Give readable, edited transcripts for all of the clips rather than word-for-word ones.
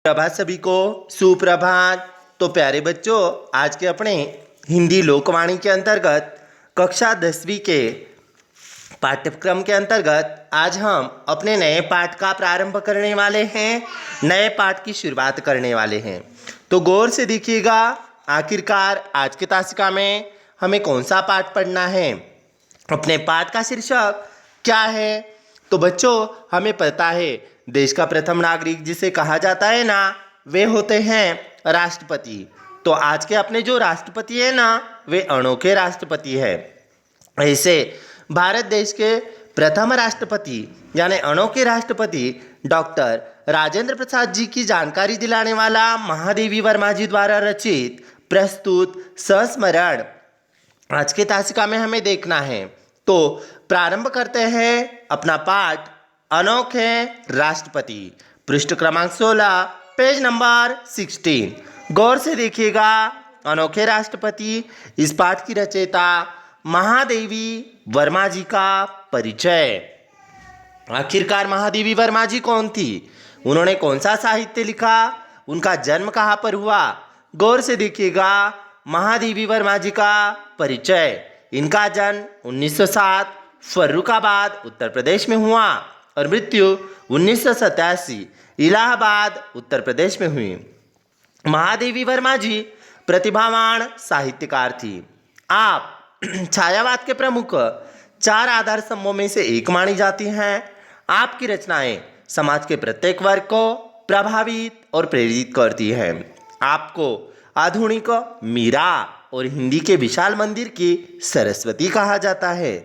प्रभात सभी को सुप्रभात। तो प्यारे बच्चों, आज के अपने हिंदी लोकवाणी के अंतर्गत कक्षा 10वीं के पाठ्यक्रम के अंतर्गत आज हम अपने नए पाठ का प्रारंभ करने वाले हैं, नए पाठ की शुरुआत करने वाले हैं। तो गौर से देखिएगा, आखिरकार आज के तासिका में हमें कौन सा पाठ पढ़ना है, अपने पाठ का शीर्षक क्या है। तो बच्चों, हमें पता है देश का प्रथम नागरिक जिसे कहा जाता है ना, वे होते हैं राष्ट्रपति। तो आज के अपने जो राष्ट्रपति है ना, वे अनोखे राष्ट्रपति है। ऐसे भारत देश के प्रथम राष्ट्रपति यानी अनोखे राष्ट्रपति डॉक्टर राजेंद्र प्रसाद जी की जानकारी दिलाने वाला महादेवी वर्मा जी द्वारा रचित प्रस्तुत संस्मरण आज के तासिका में हमें देखना है। तो प्रारंभ करते हैं अपना पाठ अनोखे राष्ट्रपति, पृष्ठ क्रमांक 16, पेज नंबर 16। गौर से देखिएगा, अनोखे राष्ट्रपति इस पाठ की रचयिता महादेवी वर्मा जी का परिचय। आखिरकार महादेवी वर्मा जी कौन थी, उन्होंने कौन सा साहित्य लिखा, उनका जन्म कहाँ पर हुआ। गौर से देखिएगा, महादेवी वर्मा जी का परिचय। इनका जन्म 1907 फर्रुखाबाद उत्तर प्रदेश में हुआ और मृत्यु 1987 इलाहाबाद उत्तर प्रदेश में हुई। महादेवी वर्मा जी प्रतिभावान साहित्यकार थी। आप छायावाद के प्रमुख 4 आधार स्तंभों में से एक मानी जाती हैं। आपकी रचनाएं समाज के प्रत्येक वर्ग को प्रभावित और प्रेरित करती हैं। आपको आधुनिक मीरा और हिंदी के विशाल मंदिर की सरस्वती कहा जाता है।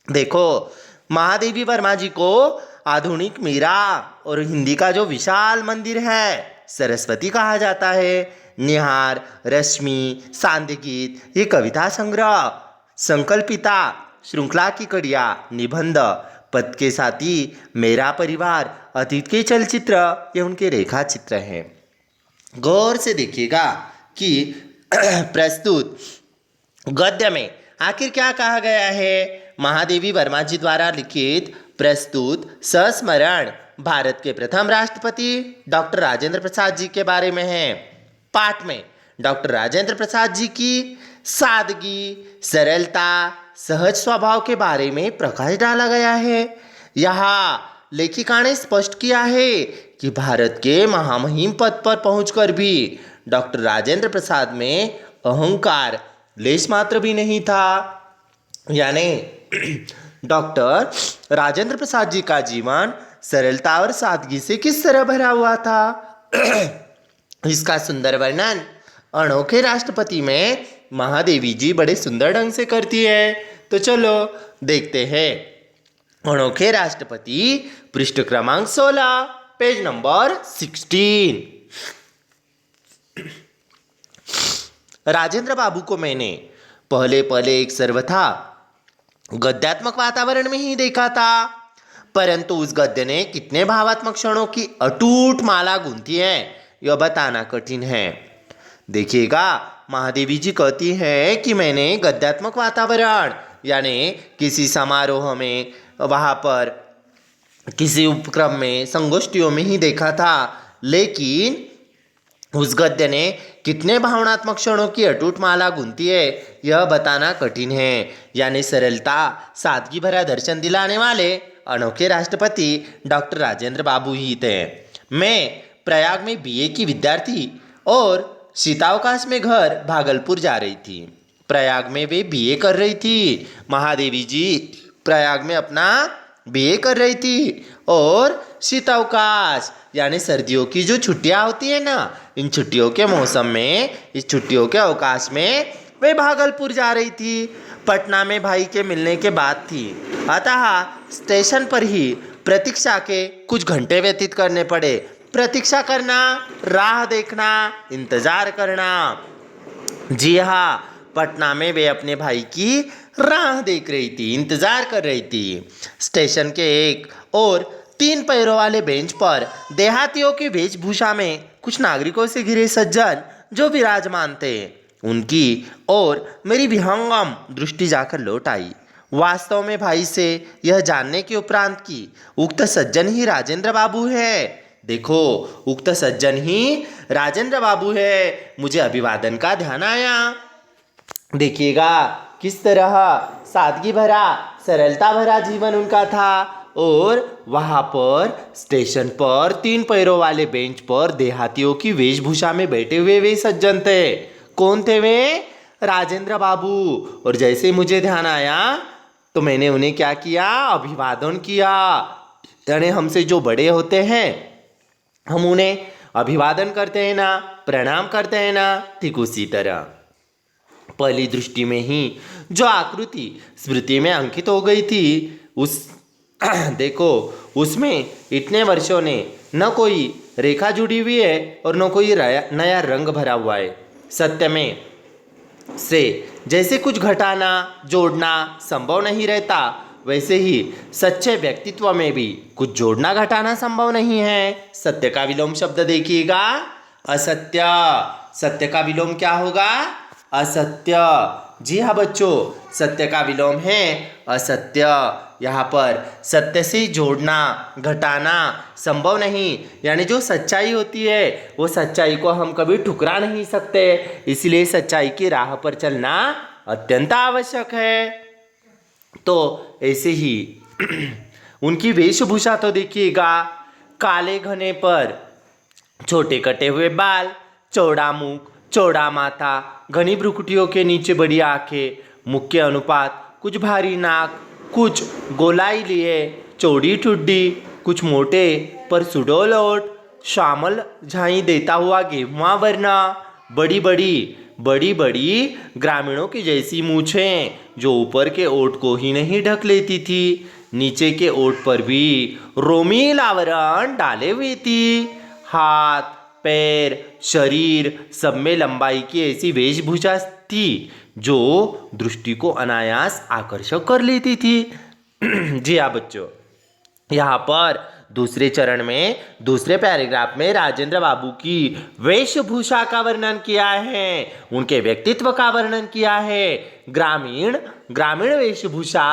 देखो, महादेवी वर्मा जी को आधुनिक मीरा और हिंदी का जो विशाल मंदिर है सरस्वती कहा जाता है। निहार, रश्मि, सांध्य गीत, ये कविता संग्रह, संकल्पिता, श्रृंखला की कड़िया, निबंध, पद के साथी, मेरा परिवार, अतीत के चलचित्र, ये उनके रेखा चित्र हैं। गौर से देखिएगा कि प्रस्तुत गद्य में आखिर क्या कहा गया है। महादेवी वर्मा जी द्वारा लिखित प्रस्तुत संस्मरण भारत के प्रथम राष्ट्रपति डॉक्टर राजेंद्र प्रसाद जी के बारे में है। पाठ में डॉक्टर राजेंद्र प्रसाद जी की सादगी, सरलता, सहज स्वभाव के बारे में प्रकाश डाला गया है। यहाँ लेखिका ने स्पष्ट किया है कि भारत के महामहिम पद पर पहुंचकर भी डॉक्टर राजेंद्र प्रसाद में अहंकार लेश मात्र भी नहीं था। यानी डॉक्टर राजेंद्र प्रसाद जी का जीवन सरलता और सादगी से किस तरह भरा हुआ था, इसका सुंदर वर्णन अनोखे राष्ट्रपति में महादेवी जी बड़े सुंदर ढंग से करती है। तो चलो देखते हैं अनोखे राष्ट्रपति, पृष्ठ क्रमांक 16, पेज नंबर 16। राजेंद्र बाबू को मैंने पहले पहले एक सर्वथा गद्यात्मक वातावरण में ही देखा था, परंतु उस गद्य ने कितने भावात्मक क्षणों की अटूट माला गूंथी है, यह बताना कठिन है। देखिएगा, महादेवी जी कहती हैं कि मैंने गद्यात्मक वातावरण यानी किसी समारोह में, वहाँ पर किसी उपक्रम में, संगोष्ठियों में ही देखा था, लेकिन उस गद्य ने कितने भावनात्मक क्षणों की अटूट माला गूंथी है, यह बताना कठिन है। यानी सरलता, सादगी भरा दर्शन दिलाने वाले अनोखे राष्ट्रपति डॉक्टर राजेंद्र बाबू ही थे। मैं प्रयाग में बीए की विद्यार्थी और शीतावकाश में घर भागलपुर जा रही थी। प्रयाग में वे बीए कर रही थी। महादेवी जी प्रयाग में अपना बीए कर रही थी और शीतावकाश यानी सर्दियों की जो छुट्टियां होती है ना, इन छुट्टियों के मौसम में, इस छुट्टियों के अवकाश में वे भागलपुर जा रही थी। पटना में भाई के मिलने के बाद थी, अतः स्टेशन पर ही प्रतीक्षा के कुछ घंटे व्यतीत करने पड़े। प्रतीक्षा करना, राह देखना, इंतजार करना। जी हाँ, पटना में वे अपने भाई की राह देख रही थी, इंतजार कर रही थी। स्टेशन के एक और 3 पैरों वाले बेंच पर देहातियों की वेशभूषा में कुछ नागरिकों से घिरे सज्जन जो विराजमान थे, उनकी और मेरी विहंगम दृष्टि जाकर लौट आई। वास्तव में भाई से यह जानने के उपरांत कि उक्त सज्जन ही राजेंद्र बाबू है, देखो, उक्त सज्जन ही राजेंद्र बाबू है। मुझे अभिवादन का ध्यान आया। देखिएगा किस तरह सादगी भरा, सरलता भरा जीवन उनका था। और वहाँ पर स्टेशन पर 3 पैरों वाले बेंच पर देहातियों की वेशभूषा में बैठे हुए वे सज्जन थे। कौन थे वे? राजेंद्र बाबू। और जैसे ही मुझे ध्यान आया तो मैंने उन्हें क्या किया? अभिवादन किया। यानी हमसे जो बड़े होते हैं हम उन्हें अभिवादन करते हैं ना, प्रणाम करते हैं ना, ठीक उसी तरह पहली दृष्टि में ही जो आकृति स्मृति में अंकित हो गई थी उस देखो उसमें इतने वर्षों ने न कोई रेखा जुड़ी हुई है और न कोई नया रंग भरा हुआ है। सत्य में से जैसे कुछ घटाना जोड़ना संभव नहीं रहता, वैसे ही सच्चे व्यक्तित्व में भी कुछ जोड़ना घटाना संभव नहीं है। सत्य का विलोम शब्द देखिएगा, असत्य। सत्य का विलोम क्या होगा? असत्य। जी हाँ बच्चों, सत्य का विलोम है असत्य। यहाँ पर सत्य से जोड़ना घटाना संभव नहीं, यानी जो सच्चाई होती है वो सच्चाई को हम कभी ठुकरा नहीं सकते, इसलिए सच्चाई की राह पर चलना अत्यंत आवश्यक है। तो ऐसे ही उनकी वेशभूषा तो देखिएगा, काले घने पर छोटे कटे हुए बाल, चौड़ा मुख, चौड़ा माथा, घनी भ्रुकुटियों के नीचे बड़ी आंखें, मुख के अनुपात, कुछ भारी नाक, कुछ गोलाई लिए, चौड़ी ठुड्डी, कुछ मोटे पर सुडौल ओठ, श्यामल झाई देता हुआ गेहुआ वरना, बड़ी बड़ी ग्रामीणों की जैसी मूछें जो ऊपर के ओठ को ही नहीं ढक लेती थी, नीचे के ओठ पर भी रोमील आवरण डाले हुई थी। हाथ पैर शरीर सब में लंबाई की ऐसी वेशभूषा थी जो दृष्टि को अनायास आकर्षक कर लेती थी। जी हाँ बच्चों, यहाँ पर दूसरे चरण में दूसरे पैराग्राफ में राजेंद्र बाबू की वेशभूषा का वर्णन किया है, उनके व्यक्तित्व का वर्णन किया है। ग्रामीण वेशभूषा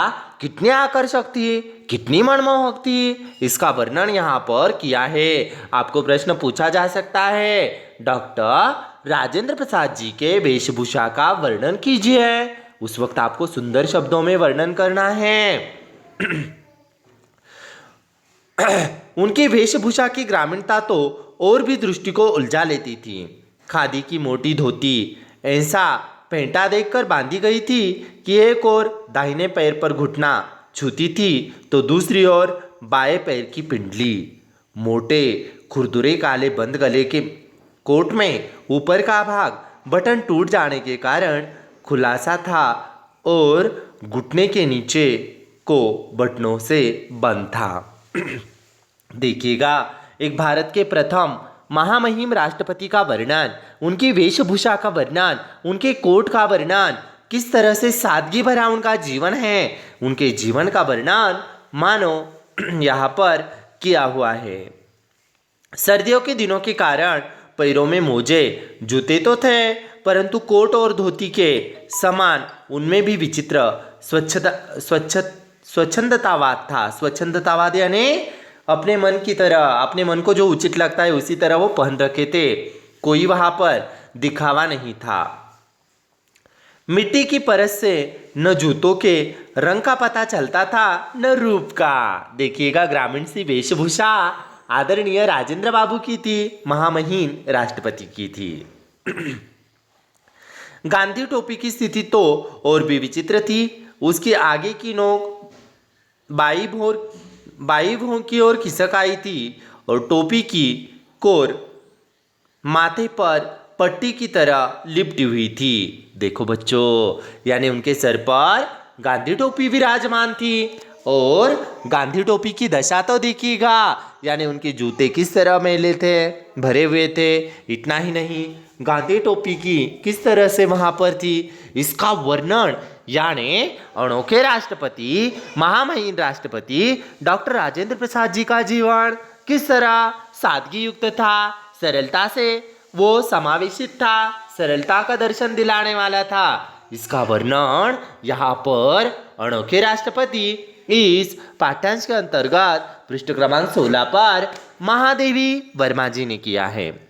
कितनी आकर्षक थी, कितनी मनमोहक थी, इसका वर्णन यहाँ पर किया है। आपको प्रश्न पूछा जा सकता है, डॉक्टर राजेंद्र प्रसाद जी के वेशभूषा का वर्णन कीजिए। उस वक्त आपको सुंदर शब्दों में वर्णन करना है। उनकी वेशभूषा की ग्रामीणता तो और भी दृष्टि को उलझा लेती थी। खादी की मोटी धोती ऐसा पेंटा देखकर बांधी गई थी कि एक और दाहिने पैर पर घुटना छूती थी तो दूसरी ओर बाएं पैर की पिंडली। मोटे खुरदुरे काले बंद गले के कोट में ऊपर का भाग बटन टूट जाने के कारण खुलासा था और घुटने के नीचे को बटनों से बंद था। देखिएगा, एक भारत के प्रथम महामहिम राष्ट्रपति का वर्णन, उनकी वेशभूषा का वर्णन, उनके कोट का वर्णन, किस तरह से सादगी भरा उनका जीवन है, उनके जीवन का वर्णन मानो यहाँ पर किया हुआ है। सर्दियों के दिनों के कारण पैरों में मोजे जूते तो थे, परंतु कोट और धोती के समान उनमें भी विचित्र स्वच्छंदतावाद था। स्वच्छंदतावाद यानी अपने मन की तरह, अपने मन को जो उचित लगता है उसी तरह वो पहन रखे थे, कोई वहां पर दिखावा नहीं था। मिट्टी की परत से न जूतों के रंग का पता चलता था न रूप का। देखिएगा, ग्रामीण सी वेशभूषा आदरणीय राजेंद्र बाबू की थी, महामहिम राष्ट्रपति की थी। गांधी टोपी की स्थिति तो और भी विचित्र थी। उसकी आगे की नोक बाई भौं की ओर खिसक आई थी और टोपी की कोर माथे पर पट्टी की तरह लिपटी हुई थी। देखो बच्चों, यानी उनके सर पर गांधी टोपी विराजमान थी और गांधी टोपी की दशा तो देखिएगा, यानी उनके जूते किस तरह मैले थे, भरे हुए थे। इतना ही नहीं, गांधी टोपी की किस तरह से वहां पर थी, इसका वर्णन यानी अनोखे राष्ट्रपति, महामहिम राष्ट्रपति डॉक्टर राजेंद्र प्रसाद जी का जीवन किस तरह सादगी युक्त था, सरलता से वो समावेशित था, सरलता का दर्शन दिलाने वाला था, इसका वर्णन यहाँ पर अनोखे राष्ट्रपति इस पाठ्यांश के अंतर्गत पृष्ठ क्रमांक 16 पर महादेवी वर्मा जी ने किया है।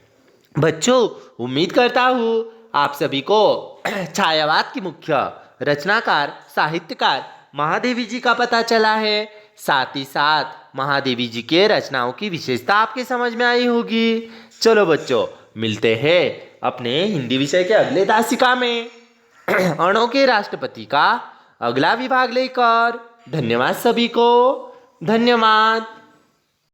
बच्चों, उम्मीद करता हूँ आप सभी को छायावाद की मुख्य रचनाकार साहित्यकार महादेवी जी का पता चला है। साथ ही साथ महादेवी जी के रचनाओं की विशेषता आपके समझ में आई होगी। चलो बच्चों, मिलते हैं अपने हिंदी विषय के अगले दासिका में अणों के राष्ट्रपति का अगला विभाग लेकर। धन्यवाद सभी को, धन्यवाद।